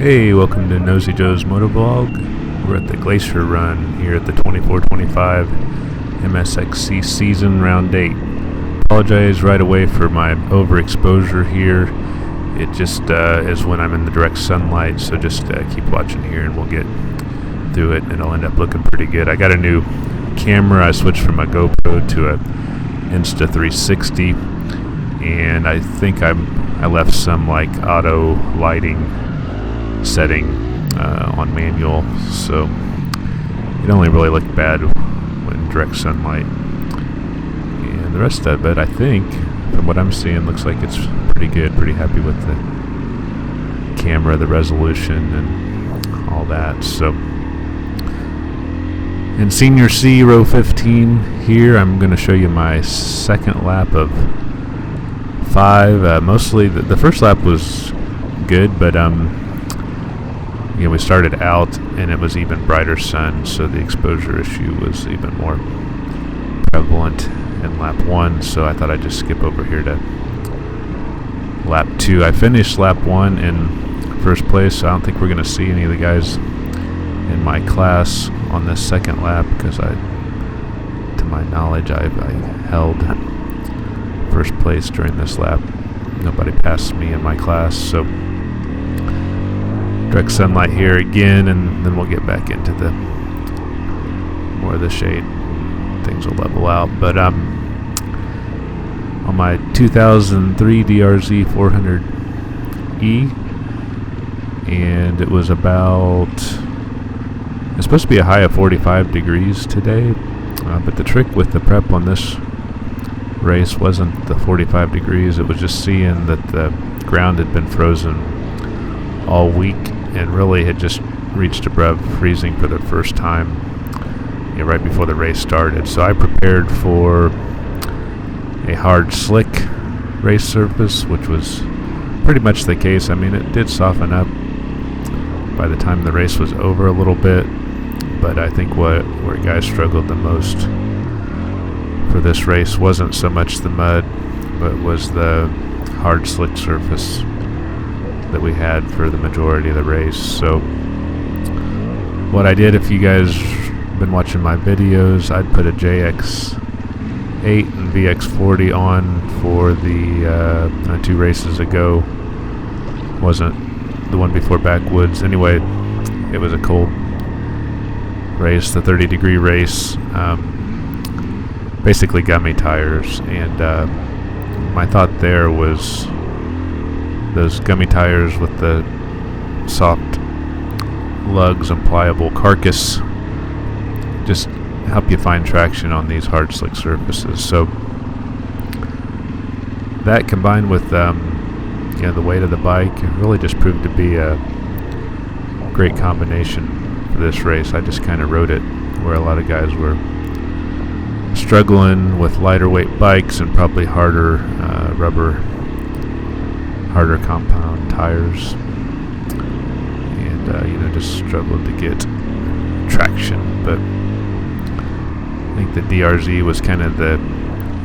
Hey, welcome to Nosy Joe's Motovlog. We're at the Glacier Run here at the 24-25 MSXC season round 8. Apologize right away for my overexposure here. It just is when I'm in the direct sunlight, so just keep watching here and we'll get through it and it'll end up looking pretty good. I got a new camera. I switched from a GoPro to a Insta360, and I think I left some like auto lighting setting on manual, so it only really looked bad when direct sunlight. And the rest of it, I think, from what I'm seeing, looks like it's pretty good. Pretty happy with the camera, the resolution, and all that. So, in Senior C, row 15 here, I'm going to show you my second lap of 5. Mostly, the first lap was good, but we started out and it was even brighter sun, so the exposure issue was even more prevalent in lap 1, so I thought I'd just skip over here to lap 2. I finished lap 1 in first place, so I don't think we're going to see any of the guys in my class on this second lap, because to my knowledge, I held first place during this lap. Nobody passed me in my class, so direct sunlight here again, and then we'll get back into the more of the shade. Things will level out. But on my 2003 DRZ 400E, and it was it's supposed to be a high of 45 degrees today, but the trick with the prep on this race wasn't the 45 degrees. It was just seeing that the ground had been frozen all week and really had just reached above freezing for the first time right before the race started. So I prepared for a hard slick race surface, which was pretty much the case. I mean, it did soften up by the time the race was over a little bit, but I think where guys struggled the most for this race wasn't so much the mud, but was the hard slick surface that we had for the majority of the race. So what I did, if you guys been watching my videos, I'd put a JX8 and VX40 on for the 2 races ago. Wasn't the one before Backwoods. Anyway, it was a cold race, the 30-degree race. Basically gummy tires, and my thought there was those gummy tires with the soft lugs and pliable carcass just help you find traction on these hard slick surfaces. So that, combined with the weight of the bike, it really just proved to be a great combination for this race. I just kind of rode it where a lot of guys were struggling with lighter weight bikes and probably harder compound tires, and just struggled to get traction. But I think the DRZ was kind of the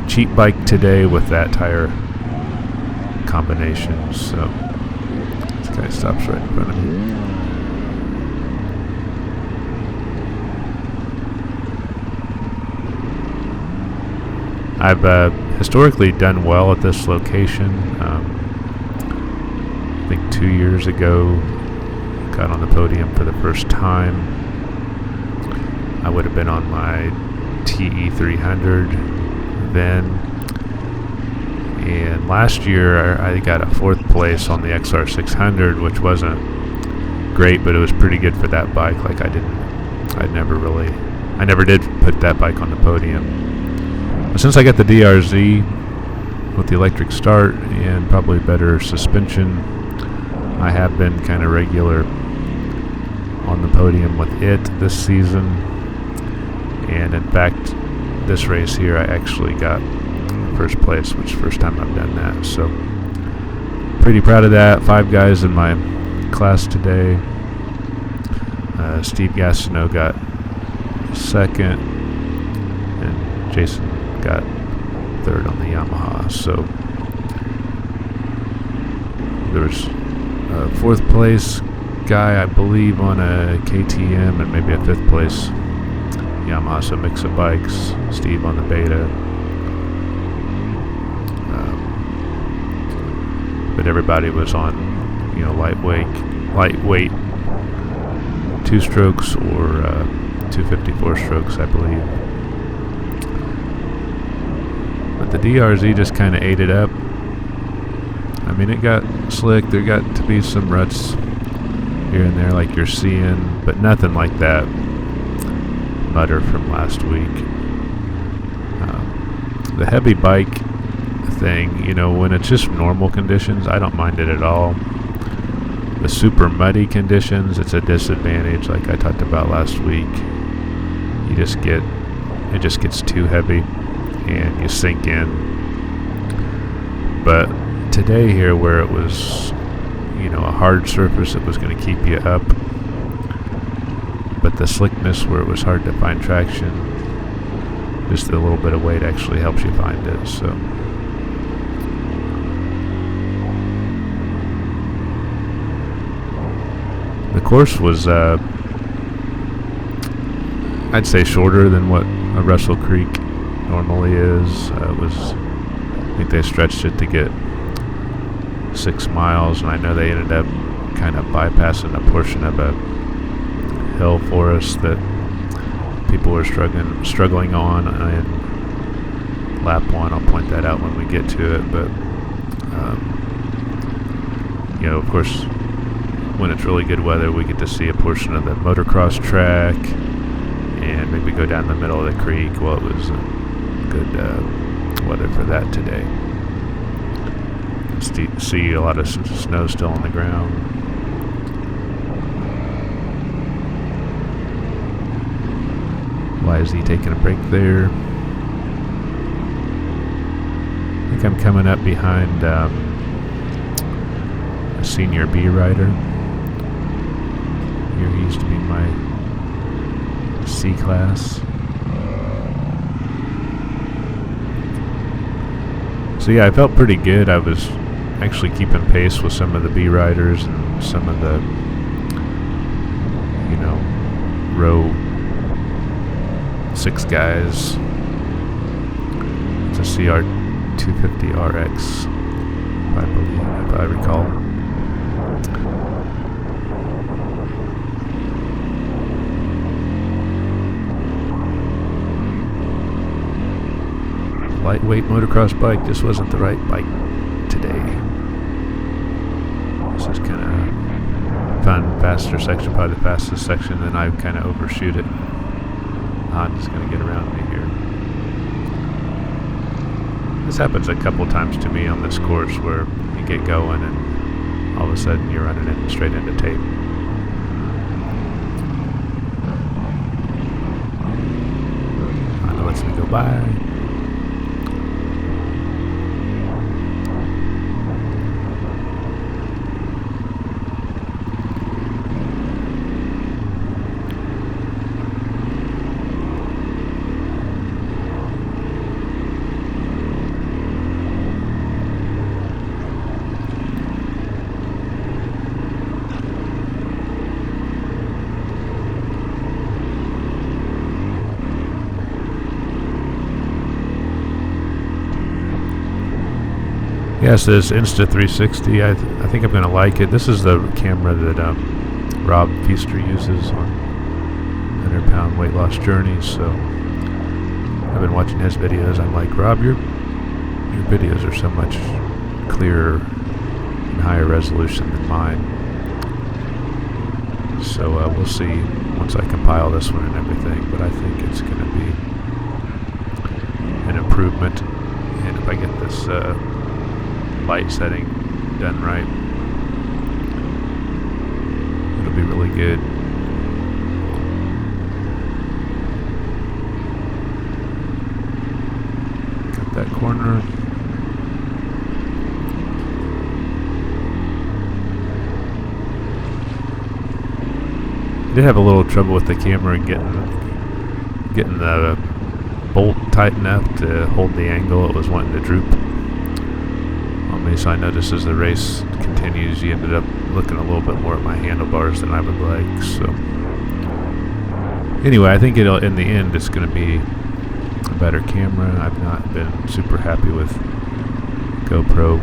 cheap bike today with that tire combination. So this guy stops right in front of me. I've historically done well at this location. I think 2 years ago, got on the podium for the first time. I would have been on my TE300 then. And last year, I got a 4th place on the XR600, which wasn't great, but it was pretty good for that bike. Like I never did put that bike on the podium. Since I got the DRZ with the electric start and probably better suspension, I have been kind of regular on the podium with it this season. And in fact, this race here, I actually got first place, which is the first time I've done that. So pretty proud of that. 5 guys in my class today. Steve Gastineau got 2nd, and Jason got 3rd on the Yamaha. So there was 4th place guy, I believe, on a KTM and maybe a 5th place Yamaha, so mix of bikes. Steve on the Beta. But everybody was on, lightweight 2-strokes or 254 strokes, I believe. But the DRZ just kind of ate it up. I mean, it got slick. There got to be some ruts here and there, like you're seeing, but nothing like that mutter from last week. The heavy bike thing, when it's just normal conditions, I don't mind it at all. The super muddy conditions, it's a disadvantage, like I talked about last week. It just gets too heavy and you sink in. But today here, where it was a hard surface that was going to keep you up, but the slickness where it was hard to find traction, just a little bit of weight actually helps you find it. So the course was I'd say shorter than what a Russell Creek normally is. I think they stretched it to get 6 miles, and I know they ended up kind of bypassing a portion of a hill for us that people were struggling on in lap 1. I'll point that out when we get to it. But of course, when it's really good weather, we get to see a portion of the motocross track and maybe go down the middle of the creek. Well, it was good weather for that today. See a lot of snow still on the ground. Why is he taking a break there? I think I'm coming up behind a senior B rider. Here he used to be my C class. So yeah, I felt pretty good. I was actually keeping pace with some of the B riders and some of the, row 6 guys. It's a CR 250 RX, I believe, if I recall. Lightweight motocross bike just wasn't the right bike today. This is kind of fun, faster section, probably the fastest section, then I kind of overshoot it. I'm just going to get around me here. This happens a couple times to me on this course where you get going and all of a sudden you're running it straight into tape. Honda lets me go by. Yes, this Insta360, I think I'm going to like it. This is the camera that Rob Feaster uses on 100-pound weight loss journeys. So I've been watching his videos. I'm like, Rob, your videos are so much clearer and higher resolution than mine. So we'll see once I compile this one and everything. But I think it's going to be an improvement. And if I get this light setting done right, it'll be really good. Got that corner. Did have a little trouble with the camera and getting the bolt tight enough to hold the angle. It was wanting to droop on me, so I noticed as the race continues, you ended up looking a little bit more at my handlebars than I would like. So anyway, I think in the end it's going to be a better camera. I've not been super happy with GoPro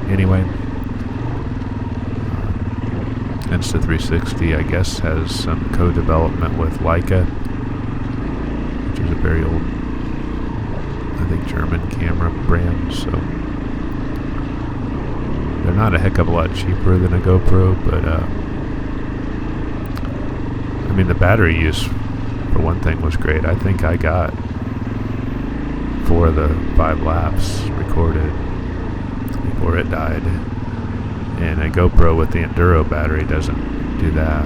anyway. Insta360, I guess, has some co-development with Leica, which is a very old, I think, German camera brand. So they're not a heck of a lot cheaper than a GoPro, but I mean, the battery use, for one thing, was great. I think I got 4 of the 5 laps recorded before it died. And a GoPro with the Enduro battery doesn't do that.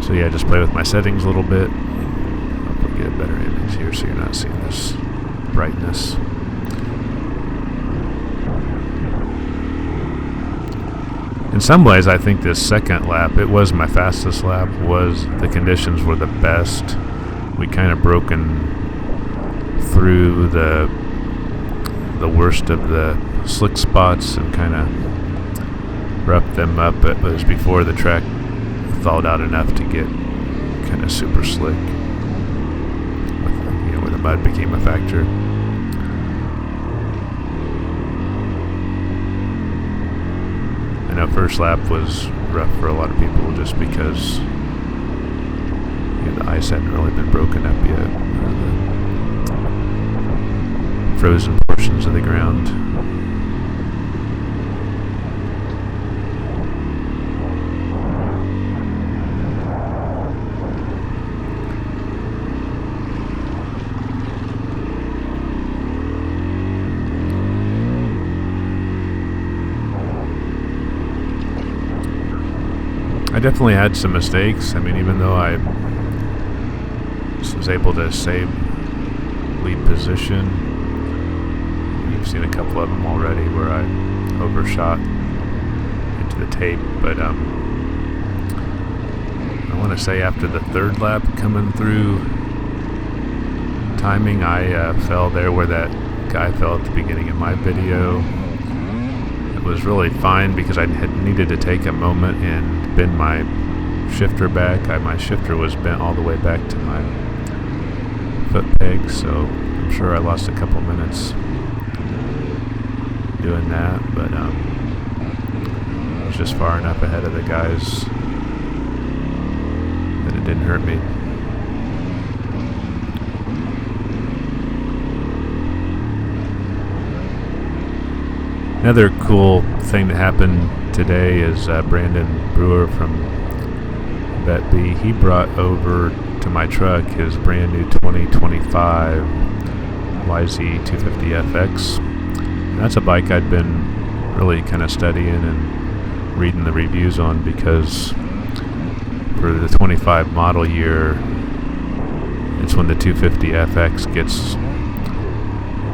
So yeah, just play with my settings a little bit. Hopefully get a better image here so you're not seeing this brightness. In some ways, I think this second lap, it was my fastest lap, the conditions were the best. We kind of broken through the worst of the slick spots and kind of roughed them up. It was before the track thawed out enough to get kind of super slick, where the mud became a factor. I know first lap was rough for a lot of people just because the ice hadn't really been broken up yet, the frozen portions of the ground. I definitely had some mistakes. I mean, even though I was able to save lead position, you've seen a couple of them already where I overshot into the tape. But I want to say after the third lap coming through timing, I fell there where that guy fell at the beginning of my video. It was really fine because I had needed to take a moment and bend my shifter back. My shifter was bent all the way back to my foot peg, so I'm sure I lost a couple minutes doing that, but I was just far enough ahead of the guys that it didn't hurt me. Another cool thing that happened today is Brandon Brewer from Bet B, he brought over to my truck his brand new 2025 YZ250FX. And that's a bike I'd been really kind of studying and reading the reviews on, because for the 25 model year, it's when the 250FX gets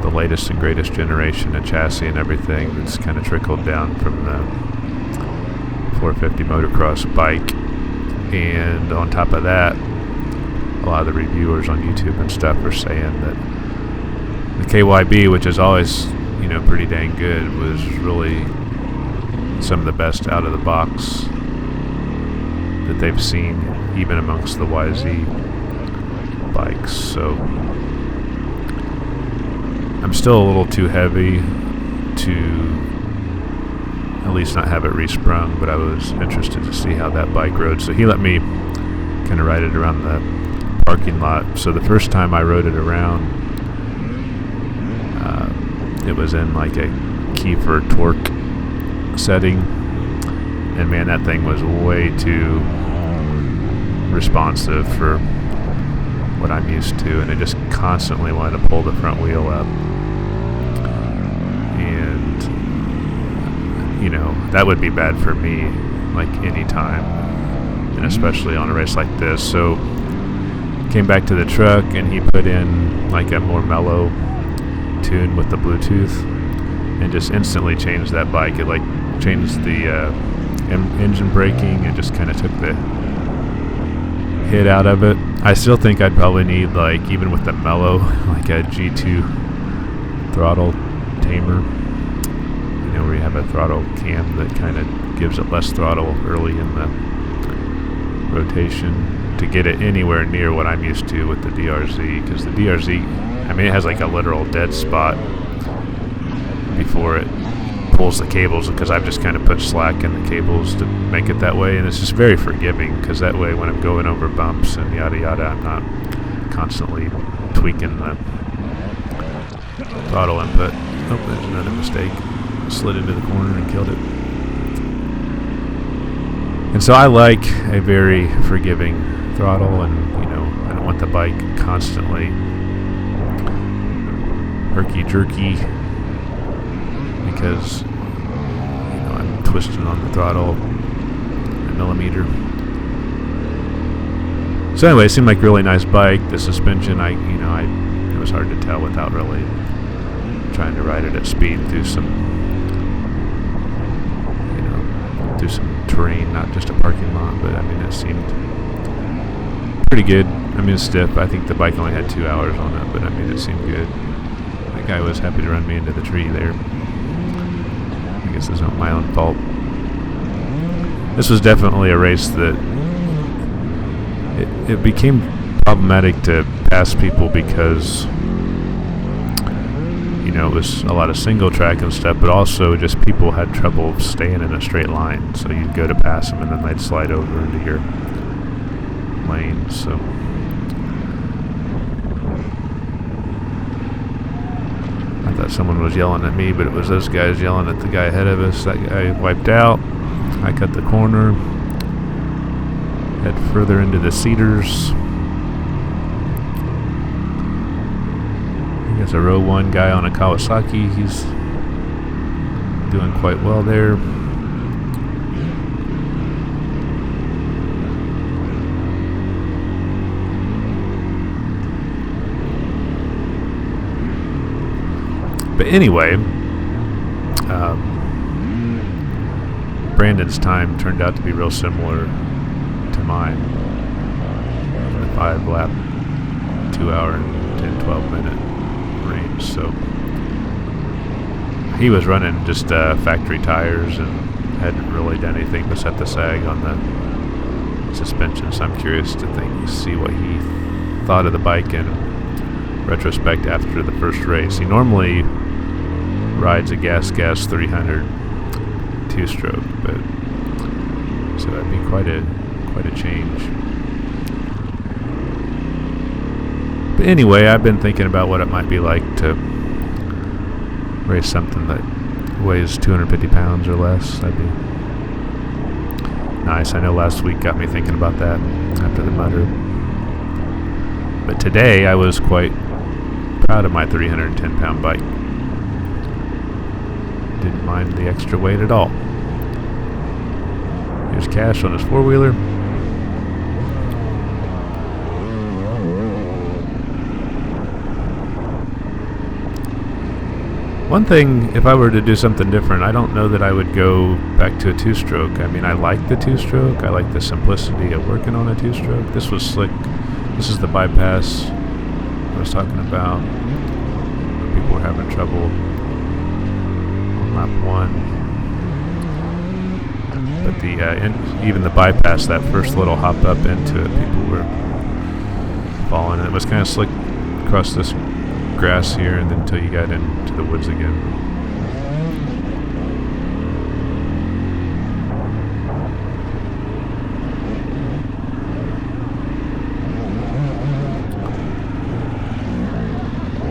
the latest and greatest generation of chassis and everything that's kind of trickled down from the 450 motocross bike. And on top of that, a lot of the reviewers on YouTube and stuff are saying that the KYB, which is always, pretty dang good, was really some of the best out of the box that they've seen, even amongst the YZ bikes. So I'm still a little too heavy to at least not have it resprung, but I was interested to see how that bike rode. So he let me kind of ride it around the parking lot. So the first time I rode it around, it was in like a Kiefer torque setting, and man, that thing was way too responsive for what I'm used to, and it just constantly wanted to pull the front wheel up. And that would be bad for me, like any time, and especially on a race like this. So came back to the truck, and he put in like a more mellow tune with the Bluetooth, and just instantly changed that bike. It like changed the engine braking. It just kind of took the hit out of it. I still think I'd probably need, like, even with the mellow, like a G2 throttle tamer, you know, where you have a throttle cam that kind of gives it less throttle early in the rotation to get it anywhere near what I'm used to with the DRZ, because the DRZ, I mean, it has like a literal dead spot before it pulls the cables, because I've just kind of put slack in the cables to make it that way, and it's just very forgiving, because that way when I'm going over bumps and yada yada, I'm not constantly tweaking the throttle input. Oh, there's another mistake. Slid into the corner and killed it. And so I like a very forgiving throttle, and you know, I don't want the bike constantly herky jerky, because you know, I'm twisting on the throttle a millimeter. So anyway, it seemed like a really nice bike. The suspension, it was hard to tell without really trying to ride it at speed through some terrain, not just a parking lot, but I mean, it seemed pretty good. I mean, it's stiff. I think the bike only had 2 hours on it, but I mean, it seemed good. That guy was happy to run me into the tree there. I guess it's not my own fault. This was definitely a race that it became problematic to pass people, because you know, it was a lot of single track and stuff, but also just people had trouble staying in a straight line. So you'd go to pass them and then they'd slide over into your lane. So I thought someone was yelling at me, but it was those guys yelling at the guy ahead of us. That guy wiped out. I cut the corner, head further into the cedars. There's a row 1 guy on a Kawasaki. He's doing quite well there. But anyway, Brandon's time turned out to be real similar to mine. The 5-lap, 2 hour and 10-12 minute range. So he was running just factory tires and hadn't really done anything but set the sag on the suspension. So I'm curious to see what he thought of the bike in retrospect after the first race. He normally rides a gas 300 two-stroke, but so that'd be quite a change. But anyway, I've been thinking about what it might be like to race something that weighs 250 pounds or less. That'd be nice. I know last week got me thinking about that after the mutter. But today I was quite proud of my 310-pound bike. Didn't mind the extra weight at all. Here's Cash on his four-wheeler. One thing, if I were to do something different, I don't know that I would go back to a two-stroke. I mean, I like the two-stroke. I like the simplicity of working on a two-stroke. This was slick. This is the bypass I was talking about. People were having trouble on lap 1. But even the bypass, that first little hop up into it, people were falling. And it was kind of slick across this grass here, and then until you got into the woods again.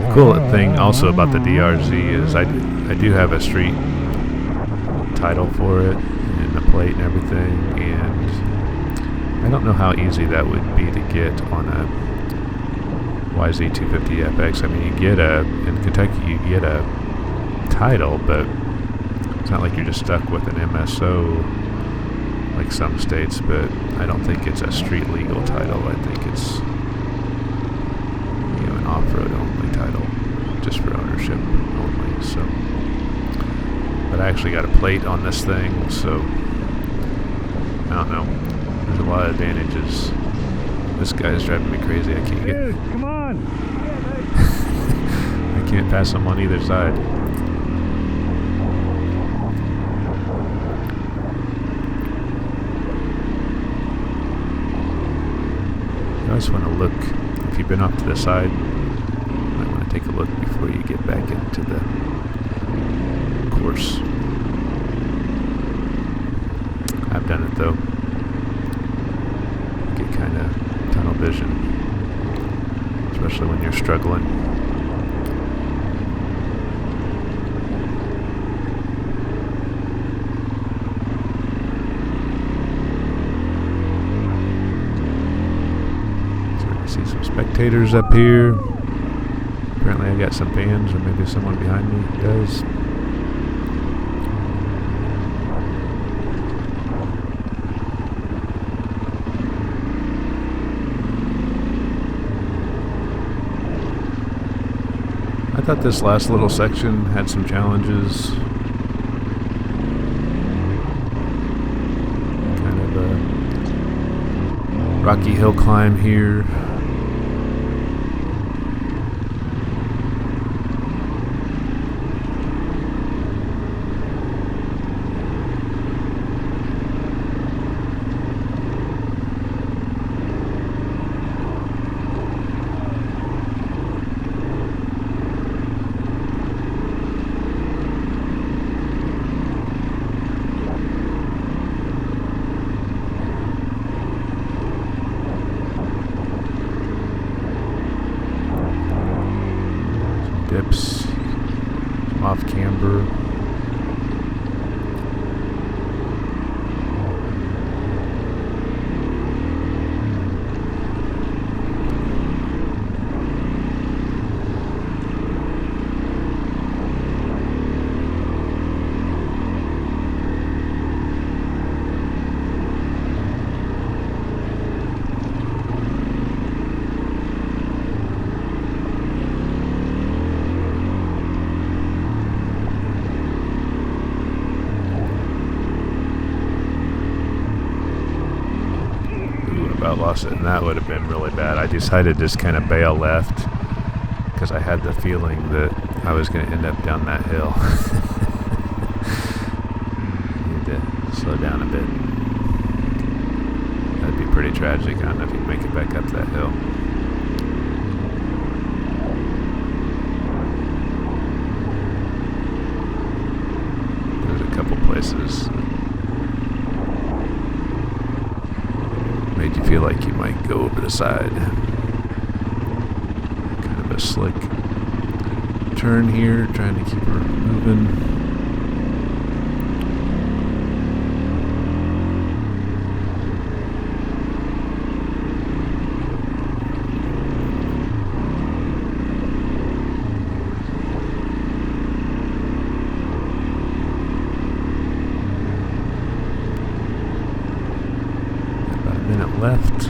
The cool thing also about the DRZ is I do have a street title for it and the plate and everything, and I don't know how easy that would be to get on a YZ250FX. I mean, in Kentucky you get a title, but it's not like you're just stuck with an MSO like some states, but I don't think it's a street legal title. I think it's an off-road only title, just for ownership only. So, but I actually got a plate on this thing, so I don't know. There's a lot of advantages This guy's driving me crazy. I can't get... Dude, come on! I can't pass him on either side. You always want to look, if you've been off to the side, you might want to take a look before you get back into the course. I've done it though. You get kind of tunnel vision, especially when you're struggling. See some spectators up here. Apparently I got some fans, or maybe someone behind me does. I thought this last little section had some challenges. Kind of a rocky hill climb here. Dips, off camber. About lost it, and that would have been really bad. I decided to just kind of bail left because I had the feeling that I was going to end up down that hill. Need to slow down a bit. That'd be pretty tragic. I don't know if you'd make it back up that hill. There's a couple places made you feel like you might go over the side. Kind of a slick turn here, trying to keep her moving. Minute left.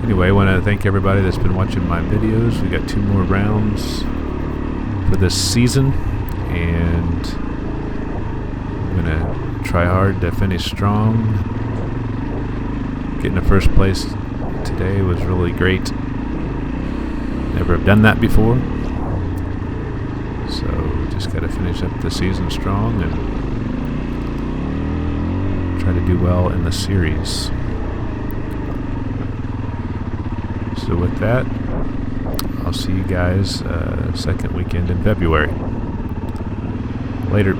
Anyway, I want to thank everybody that's been watching my videos. We got 2 more rounds for this season, and I'm going to try hard to finish strong. Getting the first place today was really great. Never have done that before. So just got to finish up the season strong and try to do well in the series. So with that, I'll see you guys second weekend in February. Later.